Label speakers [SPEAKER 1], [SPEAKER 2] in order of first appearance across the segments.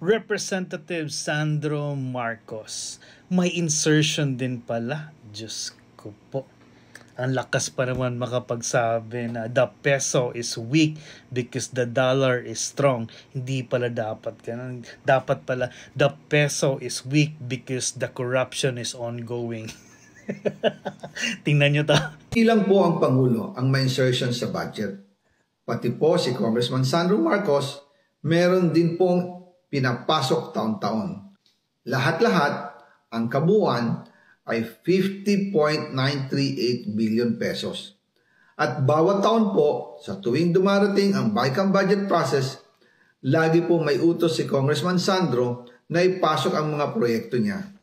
[SPEAKER 1] Representative Sandro Marcos. May insertion din pala. Diyos ko po. Ang lakas pa naman makapagsabi na the peso is weak because the dollar is strong. Hindi pala dapat ganun. Dapat pala the peso is weak because the corruption is ongoing. Tingnan nyo ta.
[SPEAKER 2] Hindi lang po ang Pangulo ang may insertion sa budget. Pati po si Congressman Sandro Marcos, meron din pong pinapasok taon-taon. Lahat-lahat, ang kabuuan ay 50.938 billion pesos. At bawat taon po, sa tuwing dumarating ang BICAM budget process, lagi po may utos si Congressman Sandro na ipasok ang mga proyekto niya.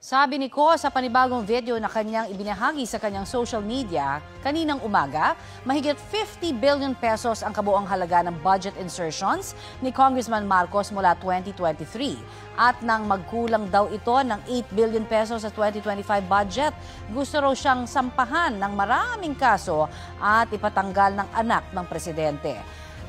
[SPEAKER 3] Sabi ni Ko sa panibagong video na kanyang ibinahagi sa kanyang social media kaninang umaga, mahigit 50 billion pesos ang kabuang halaga ng budget insertions ni Congressman Marcos mula 2023. At nang magkulang daw ito ng 8 billion pesos sa 2025 budget, gusto raw siyang sampahan ng maraming kaso at ipatanggal ng anak ng presidente.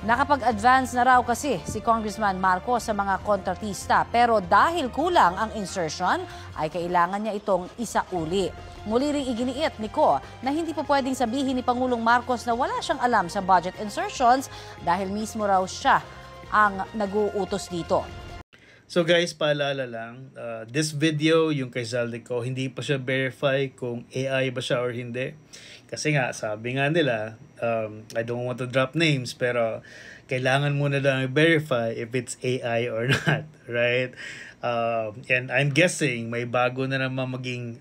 [SPEAKER 3] Nakapag-advance na raw kasi si Congressman Marcos sa mga kontratista pero dahil kulang ang insertion ay kailangan niya itong isauli. Muli ring iginiit ni Ko na hindi po pwedeng sabihin ni Pangulong Marcos na wala siyang alam sa budget insertions dahil mismo raw siya ang nag-uutos dito.
[SPEAKER 1] So guys, paalala lang, this video, yung kay Zaldico, hindi pa siya verify kung AI ba siya or hindi. Kasi nga, sabi nga nila, I don't want to drop names, pero kailangan muna lang i-verify if it's AI or not, right? And I'm guessing may bago na naman maging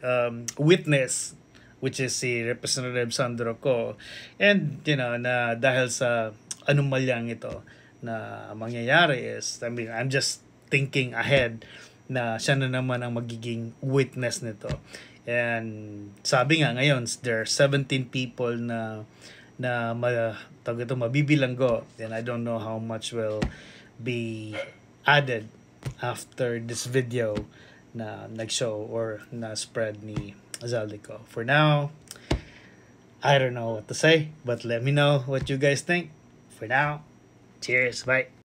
[SPEAKER 1] witness, which is si Representative Sandro Ko. And, you know, na dahil sa anomalyang ito na mangyayari is, I mean, I'm just thinking ahead na siya na naman ang magiging witness nito. And sabi nga ngayon, there are 17 people na mabibilanggo. And I don't know how much will be added after this video na nag-show or na-spread ni Zaldico. For now, I don't know what to say, but let me know what you guys think. For now, cheers, bye!